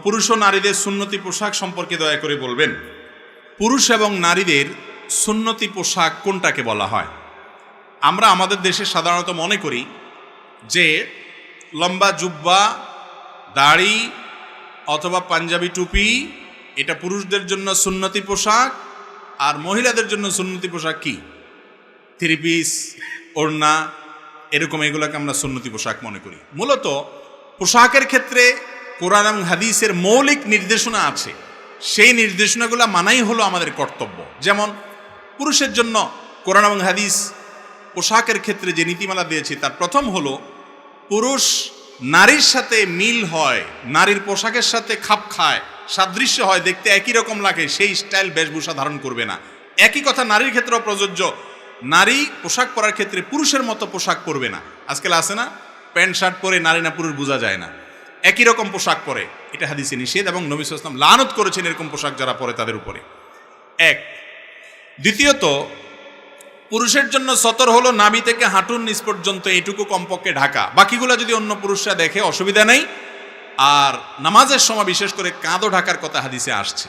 পুরুষ ও নারীদের সুন্নতি পোশাক সম্পর্কে দয়া করে বলবেন। পুরুষ এবং নারীদের সুন্নতি পোশাক কোনটাকে বলা হয়? আমরা আমাদের দেশে সাধারণত মনে করি যে লম্বা জুব্বা, দাড়ি অথবা পাঞ্জাবি টুপি এটা পুরুষদের জন্য সুন্নতি পোশাক, আর মহিলাদের জন্য সুন্নতি পোশাক কি? থ্রি পিস, ওড়না, এরকম এগুলোকে আমরা সুন্নতি পোশাক মনে করি। মূলত পোশাকের ক্ষেত্রে কোরআন এবং হাদিসের মৌলিক নির্দেশনা আছে, সেই নির্দেশনাগুলো মানাই হলো আমাদের কর্তব্য। যেমন পুরুষের জন্য কোরআন এবং হাদিস পোশাকের ক্ষেত্রে যে নীতিমালা দিয়েছে তার প্রথম হলো পুরুষ নারীর সাথে মিল হয়, নারীর পোশাকের সাথে খাপ খায়, সাদৃশ্য হয়, দেখতে একই রকম লাগে, সেই স্টাইল বেশভূষা ধারণ করবে না। একই কথা নারীর ক্ষেত্রেও প্রযোজ্য। নারী পোশাক পরার ক্ষেত্রে পুরুষের মতো পোশাক পরবে না। আজকাল আছে না, প্যান্ট শার্ট পরে নারী না পুরুষ বোঝা যায় না, একই রকম পোশাক পরে, এটা হাদিসে নিষেধ এবং নবী সাল্লাল্লাহু আলাইহি ওয়াসাল্লাম লানত করেছেন এরকম পোশাক যারা পরে তাদের উপরে। এক। দ্বিতীয়ত, পুরুষের জন্য সতর হলো নাভি থেকে হাঁটুর নিচ পর্যন্ত এইটুকু কমপক্ষে ঢাকা, বাকিগুলো যদি অন্য পুরুষরা দেখে অসুবিধা নেই। আর নামাজের সময় বিশেষ করে কাঁধও ঢাকার কথা হাদিসে আসছে।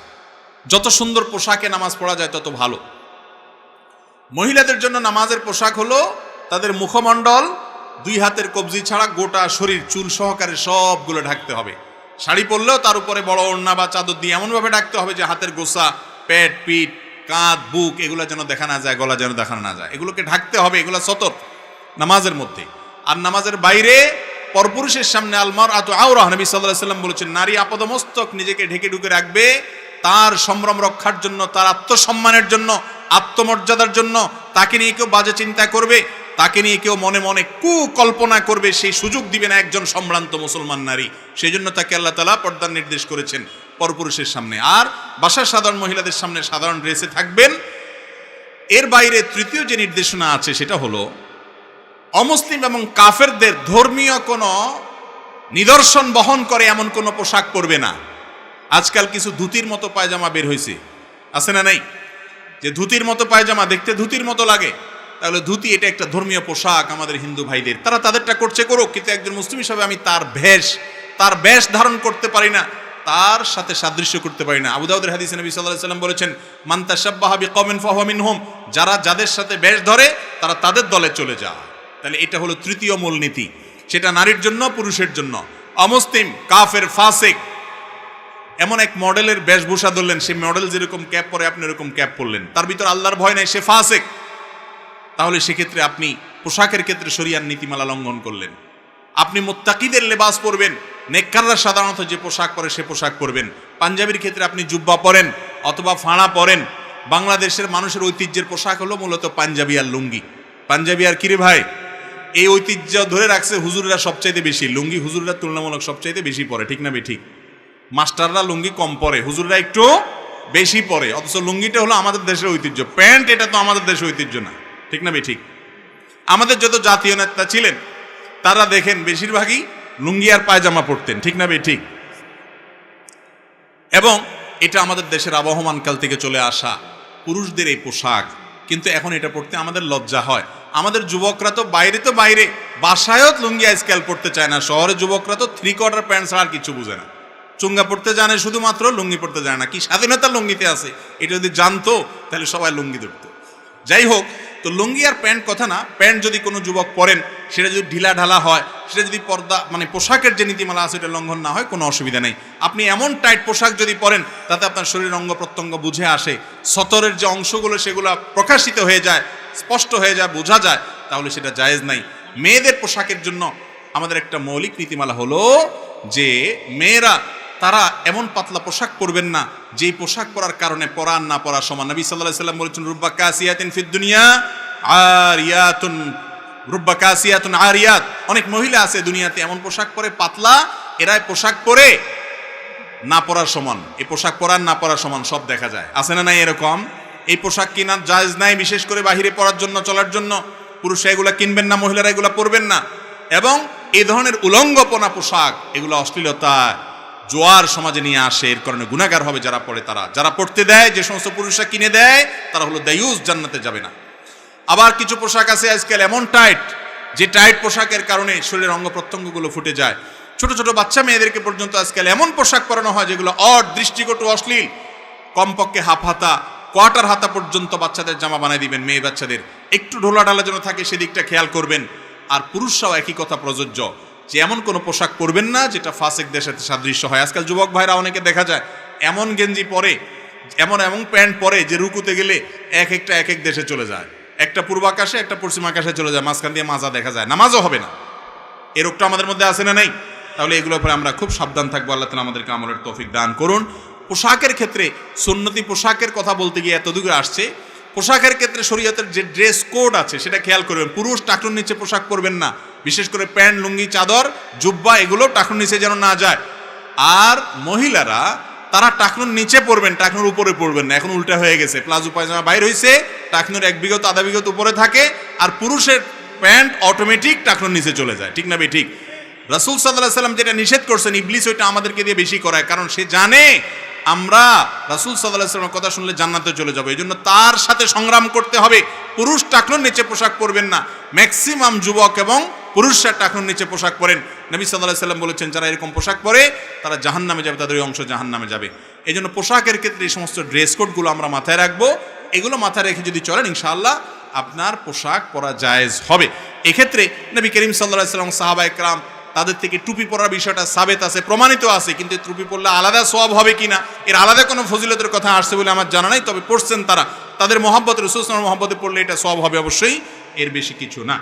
যত সুন্দর পোশাকে নামাজ পড়া যায় তত ভালো। মহিলাদের জন্য নামাজের পোশাক হলো তাদের মুখমণ্ডল, দুই হাতের কবজি ছাড়া গোটা শরীর চুল সহকারে সবগুলো ঢাকতে হবে। শাড়ি পরলেও তার উপরে বড় ওড়না বা চাদর দিয়ে এমনভাবে ঢাকতে হবে যে হাতের গোছা, পেট, পিঠ, কাঁধ, বুক এগুলো যেন দেখা না যায়, গলা যেন দেখা না যায়, এগুলোকে ঢাকতে হবে। এগুলো সতর নামাজের মধ্যে। আর নামাজের বাইরে পরপুরুষের সামনে আলমারআতু আওরাহ, নবী সাল্লাল্লাহু আলাইহি ওয়াসাল্লাম বলেছেন নারী আপাদমস্তক নিজেকে ঢেকে ঢুকে রাখবে তার সম্ভ্রম রক্ষার জন্য, তার আত্মসম্মানের জন্য, আত্মমর্যাদার জন্য। তাকে নিয়ে কেউ বাজে চিন্তা করবে, তাকে নিয়ে কেউ মনে মনে কুকল্পনা করবে, সেই সুযোগ দিবে না একজন সম্ভ্রান্ত মুসলমান নারী। সেই জন্য তাকে আল্লাহ তাআলা পর্দার নির্দেশ করেছেন পরপুরুষের সামনে। আর বাসার সাধারণ মহিলাদের সামনে সাধারণ ড্রেসে থাকবেন। এর বাইরে তৃতীয় যে নির্দেশনা আছে সেটা হলো অমুসলিম এবং কাফেরদের ধর্মীয় কোনো নিদর্শন বহন করে এমন কোনো পোশাক পরবে না। আজকাল কিছু ধুতির মতো পায়জামা বের হয়েছে, আছে না নাই? যে ধুতির মতো পায়জামা, দেখতে ধুতির মতো লাগে, তাহলে ধুতি এটা একটা ধর্মীয় পোশাক আমাদের হিন্দু ভাইদের, তারা তাদেরটা করছে করুক, কিন্তু একজন মুসলিম হিসাবে আমি তার বেশ ধারণ করতে পারি না, তার সাথে সাদৃশ্য করতে পারি না। আবু দাউদের হাদিসে নবী সাল্লাল্লাহু আলাইহি ওয়াসাল্লাম বলেছেন মান তাশাব্বাহা বিকওমিন ফাহুয়া মিনহুম, যারা যাদের সাথে বেশ ধরে তারা তাদের দলে চলে যায়। তাহলে এটা হলো তৃতীয় মূলনীতি, সেটা নারীর জন্য, পুরুষের জন্য। অমুসলিম, কাফের, ফাসিক এমন এক মডেলের বেশভূষা ধরলেন, সে মডেল যেরকম ক্যাপ পরে আপনি এরকম ক্যাপ পরলেন, তার ভিতর আল্লাহর ভয় নাই, সে ফাসিক। তাহলে সেক্ষেত্রে আপনি পোশাকের ক্ষেত্রে শরিয়ার নীতিমালা লঙ্ঘন করলেন। আপনি মুত্তাকিদের লেবাস পরবেন, নেককাররা সাধারণত যে পোশাক পরে সে পোশাক পরবেন। পাঞ্জাবির ক্ষেত্রে আপনি জুব্বা পরেন অথবা ফাঁড়া পরেন। বাংলাদেশের মানুষের ঐতিহ্যের পোশাক হলো মূলত পাঞ্জাবি আর লুঙ্গি। পাঞ্জাবি আর কিরে ভাই, এই ঐতিহ্য ধরে রাখছে হুজুররা সবচাইতে বেশি। লুঙ্গি হুজুররা তুলনামূলক সবচাইতে বেশি পরে, ঠিক না বেঠিক? মাস্টাররা লুঙ্গি কম পরে, হুজুররা একটু বেশি পরে, অথচ লুঙ্গিটা হলো আমাদের দেশের ঐতিহ্য। প্যান্ট এটা তো আমাদের দেশের ঐতিহ্য না, ঠিক না বেঠিক? আমাদের যত জাতীয় নেতা ছিলেন তারা দেখেন বেশিরভাগই লুঙ্গি আর পায়জামা পরতেন, ঠিক না বেঠিক? এবং এটা আমাদের দেশের আবহমানকাল থেকে চলে আসা পুরুষদের এই পোশাক, কিন্তু এখন এটা পড়তে আমাদের লজ্জা হয়। আমাদের যুবকরা তো বাইরে বাসায়ও লুঙ্গি আজকাল পড়তে চায় না। শহরের যুবকরা তো 3/4 প্যান্ট ছাড়া আর কিছু বুঝে না, চুঙ্গা পড়তে জানে শুধুমাত্র, লুঙ্গি পড়তে জানে না। কি স্বাধীনতা লুঙ্গিতে আছে, এটা যদি জানতো তাহলে সবাই লুঙ্গি ধরতো। যাই হোক, তো লুঙ্গি আর প্যান্ট কথা না, প্যান্ট যদি কোনো যুবক পরেন সেটা যদি ঢিলা ঢালা হয়, সেটা যদি পর্দা মানে পোশাকের যে নীতিমালা আছে এটা লঙ্ঘন না হয়, কোনো অসুবিধা নেই। আপনি এমন টাইট পোশাক যদি পরেন তাতে আপনার শরীরের অঙ্গ প্রত্যঙ্গ বুঝে আসে, সতরের যে অংশগুলো সেগুলো প্রকাশিত হয়ে যায়, স্পষ্ট হয়ে যায়, বোঝা যায়, তাহলে সেটা জায়েজ নাই। মেয়েদের পোশাকের জন্য আমাদের একটা মৌলিক নীতিমালা হলো যে মেয়েরা তারা এমন পাতলা পোশাক পরবেন না যেই পোশাক পরার কারণে পরা না পরা সমান। নবী সাল্লাল্লাহু আলাইহি ওয়াসাল্লাম বলেছেন রুব্বা কাসিয়াতিন ফিদ দুনিয়া আরিয়াতুন, রুব্বা কাসিয়াতুন আরিয়াত। অনেক মহিলা আছে দুনিয়াতে এমন পোশাক পরে পাতলা, এরা পোশাক পরে না পরার সমান। এই পোশাক পরার না পরার সমান সব দেখা যায়, আছে না নাই এরকম? এই পোশাক কিনা জায়েজ নাই, বিশেষ করে বাহিরে পরার জন্য, চলার জন্য। পুরুষরা এগুলা কিনবেন না, মহিলারা এগুলা পরবেন না। এবং এই ধরনের উলঙ্গপনা পোশাক, এগুলো অশ্লীলতা জোয়ার সমাজে নিয়ে আসে, এর কারণে গুনাহগার হবে যারা পড়ে। যারা পড়তে দেয়, যে সমস্ত পুরুষরা কিনে দেয়, তারা হলো দায়ুস, জান্নাতে যাবে না। আবার কিছু পোশাক আছে আজকাল এমন টাইট, যে টাইট পোশাকের কারণে শরীরের অঙ্গ প্রত্যঙ্গগুলো ফুটে যায়। ছোট ছোট বাচ্চা মেয়েদেরকে পর্যন্ত আজকাল এমন পোশাক পরানো হয় যেগুলো দৃষ্টিকটু, অশ্লীল। কমপক্ষে হাফ হাতা, কোয়ার্টার হাতা পর্যন্ত বাচ্চাদের জামা বানিয়ে দিবেন। মেয়ে বাচ্চাদের একটু ঢোলাঢালা যেন থাকে সেদিকটা খেয়াল করবেন। আর পুরুষরাও একই কথা প্রযোজ্য, যে এমন কোনো পোশাক পরবেন না যেটা ফাসিকদের সাথে সাদৃশ্য হয়। আজকাল যুবক ভাইরা অনেকে দেখা যায় এমন গেঞ্জি পরে, এমন প্যান্ট পরে যে রুকুতে গেলে এক এক দেশে চলে যায়। একটা পূর্বাকাশে, একটা পশ্চিম আকাশে চলে যায়, মাঝখান দিয়ে মাজা দেখা যায়, নামাজও হবে না। এ রোগটা আমাদের মধ্যে আছে না নেই? তাহলে এগুলোর উপরে আমরা খুব সাবধান থাকবো। আল্লাহ তাআলা আমাদেরকে আমলের তৌফিক দান করুন। পোশাকের ক্ষেত্রে সুন্নতি পোশাকের কথা বলতে গিয়ে এত দূরে আসছে। পোশাকের ক্ষেত্রে শরীয়তের যে ড্রেস কোড আছে সেটা খেয়াল করবেন। পুরুষ টাকনুর নিচে পোশাক পরবেন না, বিশেষ করে প্যান্ট, লুঙ্গি, চাদর, জুব্বা এগুলো টাকনুর নিচে যেন না যায়। আর মহিলারা তারা টাকনুর নিচে পরবেন, টাকনুর উপরে পরবেন না। এখন উল্টা হয়ে গেছে, প্লাজো পায়জামা বাইর হয়েছে, টাকনুর 1 বিঘত আধা বিঘত উপরে থাকে, আর পুরুষের প্যান্ট অটোমেটিক টাকনুর নিচে চলে যায়। ঠিক না বে ঠিক? রাসূল সাল্লাল্লাহু আলাইহি সাল্লাম যেটা নিষেধ করছেন, ইবলিস ওইটা আমাদেরকে দিয়ে বেশি করায়, কারণ সে জানে আমরা রাসূল সাল্লাল্লাহু আলাইহি সাল্লামের কথা শুনলে জান্নাতে চলে যাব। এই জন্য তার সাথে সংগ্রাম করতে হবে। পুরুষ টাকনুর নিচে পোশাক পরবেন না। ম্যাক্সিমাম যুবক এবং পুরুষরা টাকনুর নিচে পোশাক পরেন। নবী সাল্লাল্লাহু আলাইহি সাল্লাম বলেছেন, যারা এরকম পোশাক পরে তারা জাহান্নামে যাবে, তাদের ওই অংশ জাহান্নামে যাবে। এই জন্য পোশাকের ক্ষেত্রে এই সমস্ত ড্রেস কোডগুলো আমরা মাথায় রাখবো। এগুলো মাথায় রেখে যদি চলেন, ইনশাআল্লাহ আপনার পোশাক পরা জায়েজ হবে। এক্ষেত্রে নবী করিম সাল্লাল্লাহু আলাইহি সাল্লাম, সাহাবায়ে কেরাম তাদের থেকে টুপি পরার বিষয়টা সাবেত আছে, প্রমাণিত আছে। কিন্তু টুপি পরলে আলাদা সওয়াব হবে কিনা, এর আলাদা কোনো ফজিলতের কথা আসছে বলে আমার জানা নাই। তবে পড়ছেন তারা, তাদের মহব্বত, রাসূল সাল্লাল্লাহু আলাইহি ওয়াসাল্লামের মহব্বতে পড়লে এটা সওয়াব হবে অবশ্যই, এর বেশি কিছু না।